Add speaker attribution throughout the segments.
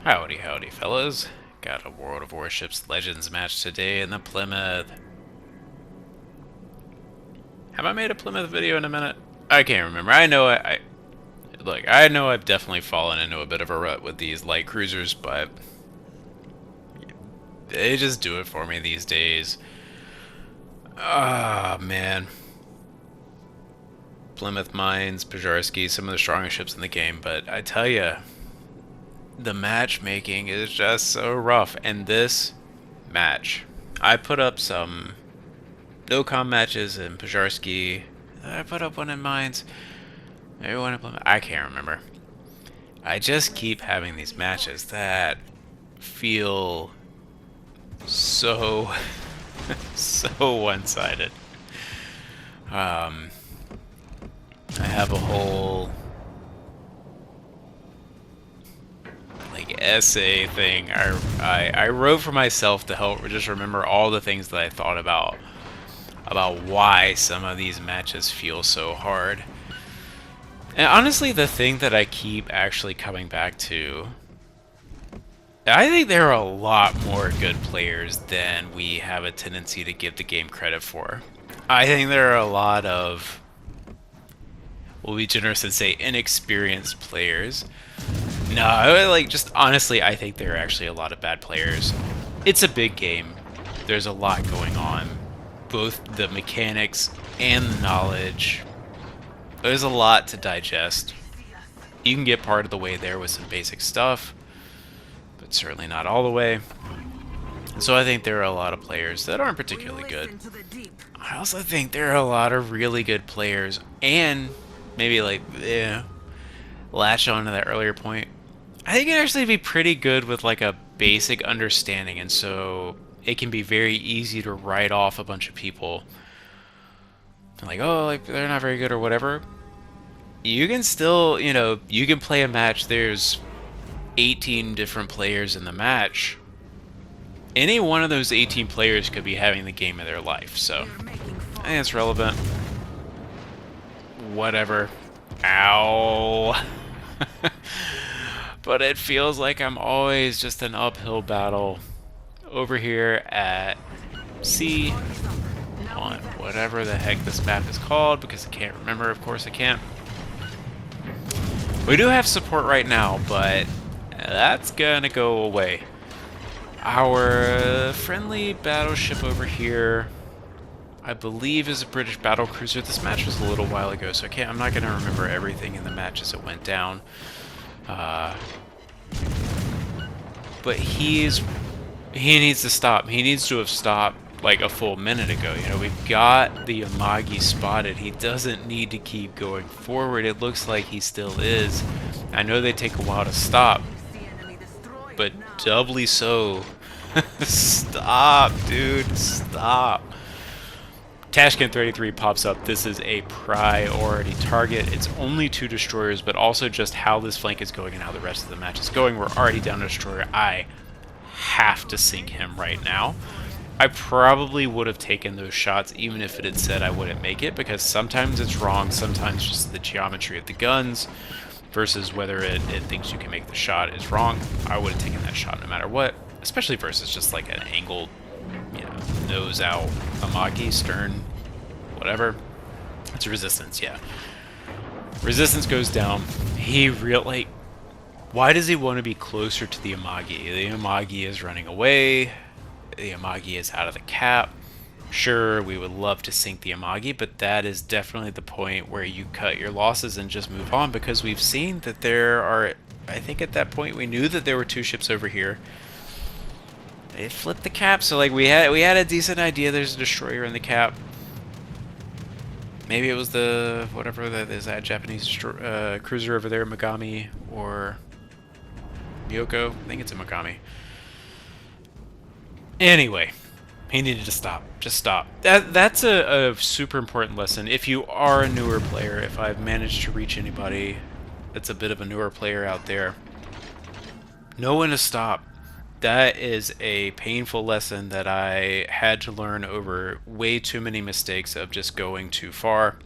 Speaker 1: Howdy, howdy, fellas. Got a World of Warships Legends match today in the Plymouth. Have I made a Plymouth video in a minute? I can't remember. I know look, I know I've definitely fallen into a bit of a rut with these light cruisers, but they just do it for me these days. Ah, man. Plymouth Mines, Pajarski, some of the strongest ships in the game, but I tell you, the matchmaking is just so rough. And this match, I put up some no-com matches in Pajarski. I put up one in Mines. Maybe one in Plymouth. I can't remember. I just keep having these matches that feel so so one-sided. I have a whole like essay thing I wrote for myself to help just remember all the things that I thought about why some of these matches feel so hard. And honestly, the thing that I keep actually coming back to, I think there are a lot more good players than we have a tendency to give the game credit for. I think there are a lot of, we'll be generous and say, inexperienced players. No, like, just honestly, I think there are actually a lot of bad players. It's a big game. There's a lot going on. Both the mechanics and the knowledge. There's a lot to digest. You can get part of the way there with some basic stuff, but certainly not all the way. And so I think there are a lot of players that aren't particularly good. I also think there are a lot of really good players, and maybe like, latch on to that earlier point. I think it actually be pretty good with like a basic understanding, and so it can be very easy to write off a bunch of people. Like, oh, like they're not very good or whatever. You can still, you can play a match. There's 18 different players in the match. Any one of those 18 players could be having the game of their life, so I think it's relevant. Whatever. Ow. But it feels like I'm always just an uphill battle over here at C on whatever the heck this map is called, because I can't remember. Of course I can't. We do have support right now, but that's gonna go away. Our friendly battleship over here, I believe, is a British battle cruiser. This match was a little while ago, so I'm not gonna remember everything in the match as it went down. But he needs to stop. He needs to have stopped like a full minute ago. We've got the Yamagi spotted. He doesn't need to keep going forward. It looks like he still is. I know they take a while to stop, but doubly so. Stop, dude. Stop. Tashkent 33 pops up. This is a priority target. It's only 2 destroyers, but also just how this flank is going and how the rest of the match is going. We're already down a destroyer. I have to sink him right now. I probably would have taken those shots even if it had said I wouldn't make it, because sometimes it's wrong, sometimes just the geometry of the guns versus whether it thinks you can make the shot is wrong. I would have taken that shot no matter what, especially versus just like an angled, nose out Amagi, stern, whatever. It's a resistance, yeah. Resistance goes down. Why does he want to be closer to the Amagi? The Amagi is running away. The Amagi is out of the cap. Sure, we would love to sink the Amagi, but that is definitely the point where you cut your losses and just move on, because we've seen that there are, I think at that point we knew that there were 2 ships over here. It flipped the cap, so like we had a decent idea there's a destroyer in the cap. Maybe it was the whatever that is, that Japanese cruiser over there, Megami or Myoko. I think it's a Megami. Anyway, he needed to stop. Just stop. That's a super important lesson. If you are a newer player, if I've managed to reach anybody that's a bit of a newer player out there, know when to stop. That is a painful lesson that I had to learn over way too many mistakes of just going too far.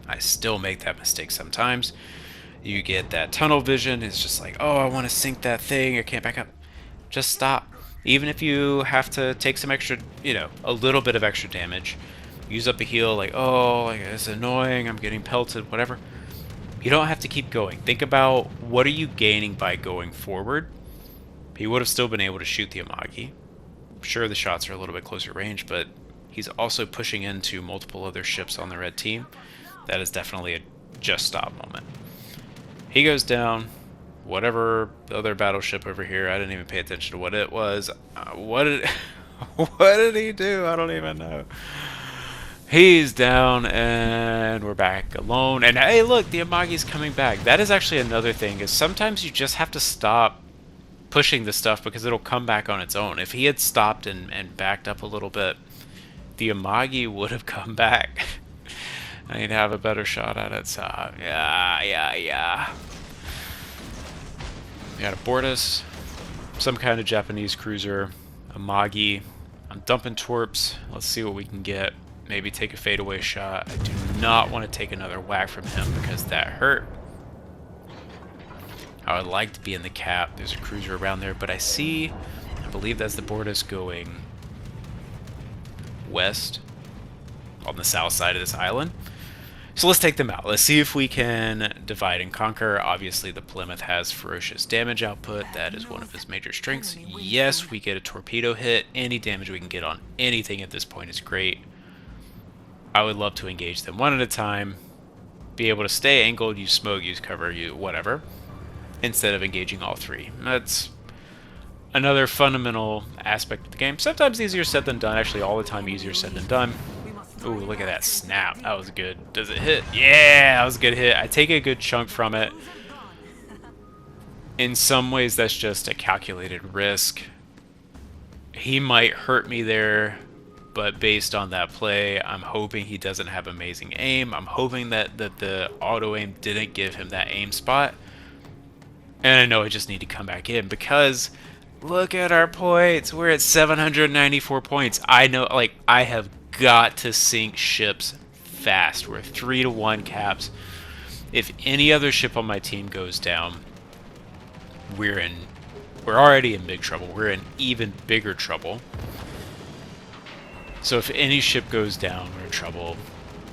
Speaker 1: I still make that mistake sometimes. You get that tunnel vision. It's just like, oh, I want to sink that thing. I can't back up. Just stop. Even if you have to take some extra, a little bit of extra damage, use up a heal, like, oh, like, it's annoying, I'm getting pelted, whatever. You don't have to keep going. Think about, what are you gaining by going forward? He would have still been able to shoot the Amagi. Sure, the shots are a little bit closer range, but he's also pushing into multiple other ships on the red team. That is definitely a just stop moment. He goes down. Whatever other battleship over here, I didn't even pay attention to what it was. What did what did he do? I don't even know. He's down, and we're back alone. And hey, look, the Amagi's coming back. That is actually another thing, is sometimes you just have to stop pushing the stuff because it'll come back on its own. If he had stopped and backed up a little bit, the Amagi would have come back. I need to have a better shot at it, so yeah. We got a Bortus, some kind of Japanese cruiser, Amagi. I'm dumping torps. Let's see what we can get. Maybe take a fadeaway shot. I do not want to take another whack from him because that hurt. I would like to be in the cap. There's a cruiser around there, but I believe that's the Bortus going west on the south side of this island. So let's take them out. Let's see if we can divide and conquer. Obviously, the Plymouth has ferocious damage output. That is one of his major strengths. Yes, we get a torpedo hit. Any damage we can get on anything at this point is great. I would love to engage them one at a time. Be able to stay angled, use smoke, use cover, use whatever, instead of engaging all three. That's another fundamental aspect of the game. Sometimes easier said than done. Actually, all the time easier said than done. Ooh, look at that snap. That was good. Does it hit? Yeah, that was a good hit. I take a good chunk from it. In some ways, that's just a calculated risk. He might hurt me there, but based on that play, I'm hoping he doesn't have amazing aim. I'm hoping that the auto aim didn't give him that aim spot. And I know I just need to come back in because look at our points. We're at 794 points. I know, like, I have got to sink ships fast. We're 3-1 caps. If any other ship on my team goes down, we're already in big trouble. We're in even bigger trouble. So if any ship goes down, we're in trouble.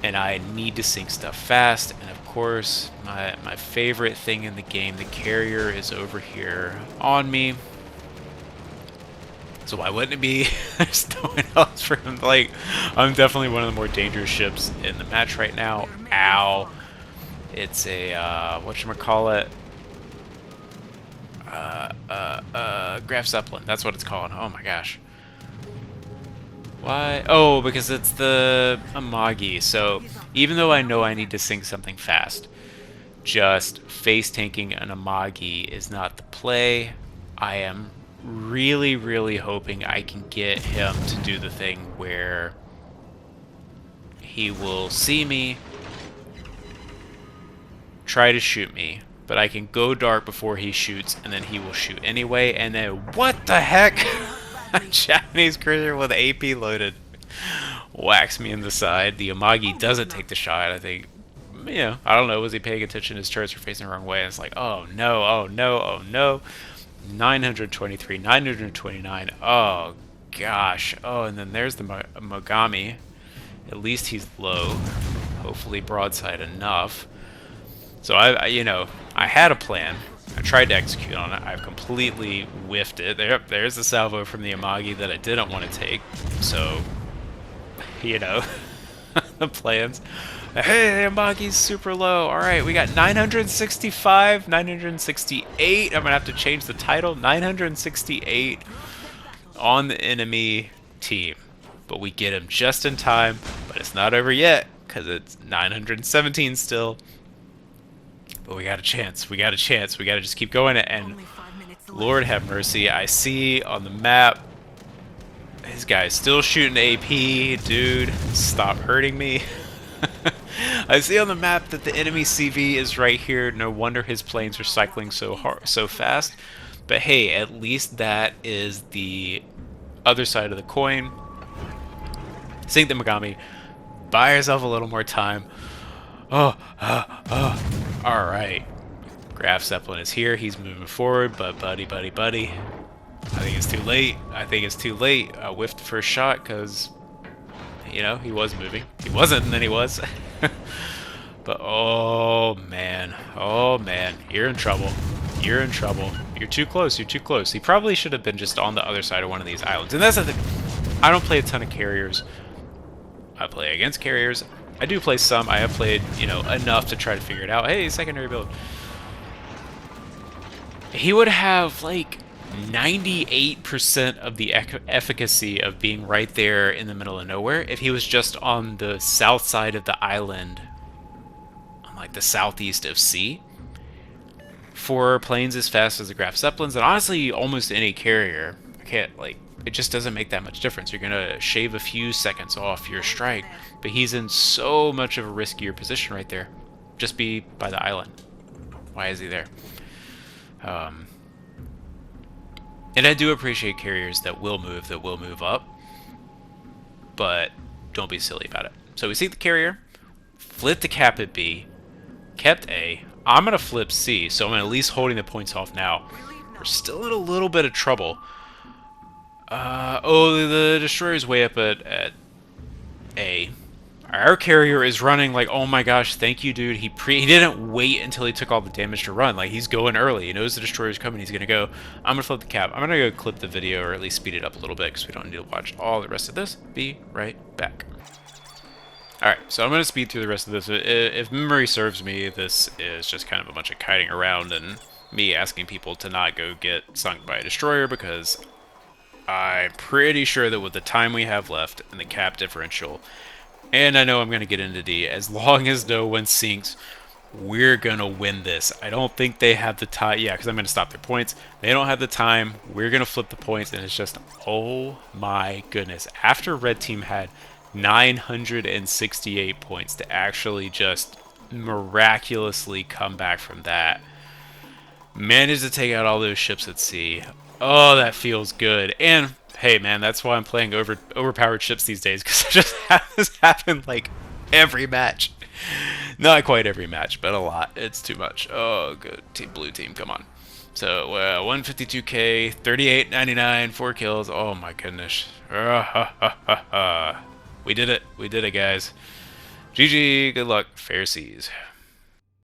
Speaker 1: And I need to sink stuff fast. And of course, my favorite thing in the game, the carrier is over here on me. So why wouldn't it be? There's no one else for him. Like, I'm definitely one of the more dangerous ships in the match right now. Ow. It's a, whatchamacallit? Graf Zeppelin. That's what it's called. Oh my gosh. Why? Oh, because it's the Amagi. So even though I know I need to sink something fast, just face tanking an Amagi is not the play. I am really hoping I can get him to do the thing where he will see me, try to shoot me, but I can go dark before he shoots, and then he will shoot anyway, and then what the heck? A Japanese cruiser with AP loaded whacks me in the side. The Amagi doesn't take the shot. I think, I don't know, was he paying attention? His turrets were facing the wrong way. It's like, oh no. 923, 929. Oh gosh. Oh, and then there's the Mogami. At least he's low. Hopefully broadside enough. So I had a plan. I tried to execute on it. I've completely whiffed it. There's the salvo from the Amagi that I didn't want to take. So, the plans. Hey, the Amagi's super low. Alright, we got 965, 968. I'm going to have to change the title. 968 on the enemy team. But we get him just in time. But it's not over yet, because it's 917 still. But we got a chance. We got to just keep going. And Lord have mercy, I see on the map, this guy's still shooting AP. Dude, stop hurting me. I see on the map that the enemy CV is right here. No wonder his planes are cycling so fast. But hey, at least that is the other side of the coin. Sink the Mogami. Buy yourself a little more time. Alright. Graf Zeppelin is here. He's moving forward, but buddy. I think it's too late. I whiffed the first shot because, you know, he was moving. He wasn't, and then he was. But oh man, you're in trouble. You're in trouble. You're too close. You're too close. He probably should have been just on the other side of one of these islands. And that's the thing. I don't play a ton of carriers. I play against carriers. I do play some. I have played, you know, enough to try to figure it out. Hey, secondary build. He would have like 98% of the efficacy of being right there in the middle of nowhere if he was just on the south side of the island, on like the southeast of C. For planes as fast as the Graf Zeppelins, and honestly almost any carrier, I can't, like, it just doesn't make that much difference. You're gonna shave a few seconds off your strike, but he's in so much of a riskier position right there. Just be by the island. Why is he there? And I do appreciate carriers that will move up, but don't be silly about it. So we see the carrier, flip the cap at B, kept A. I'm going to flip C, so I'm at least holding the points off now. We're still in a little bit of trouble. Oh, the destroyer's way up at A. Our carrier is running like, oh my gosh, thank you, dude. He didn't wait until he took all the damage to run. Like, he's going early. He knows the destroyer's coming. He's going to go. I'm going to flip the cap. I'm going to go clip the video, or at least speed it up a little bit, because we don't need to watch all the rest of this. Be right back. Alright, so I'm going to speed through the rest of this. If memory serves me, this is just kind of a bunch of kiting around and me asking people to not go get sunk by a destroyer, because I'm pretty sure that with the time we have left and the cap differential, and I know I'm going to get into D, as long as no one sinks, we're going to win this. I don't think they have the time. Yeah, because I'm going to stop their points. They don't have the time. We're going to flip the points, and it's just, oh my goodness. After Red Team had 968 points to actually just miraculously come back from that, managed to take out all those ships at sea. Oh, that feels good. And hey, man, that's why I'm playing overpowered ships these days, because it just has happened like every match. Not quite every match, but a lot. It's too much. Oh, good. Blue team, come on. So, 152k, 38.99, 4 kills. Oh my goodness. We did it. We did it, guys. GG. Good luck. Fair seas.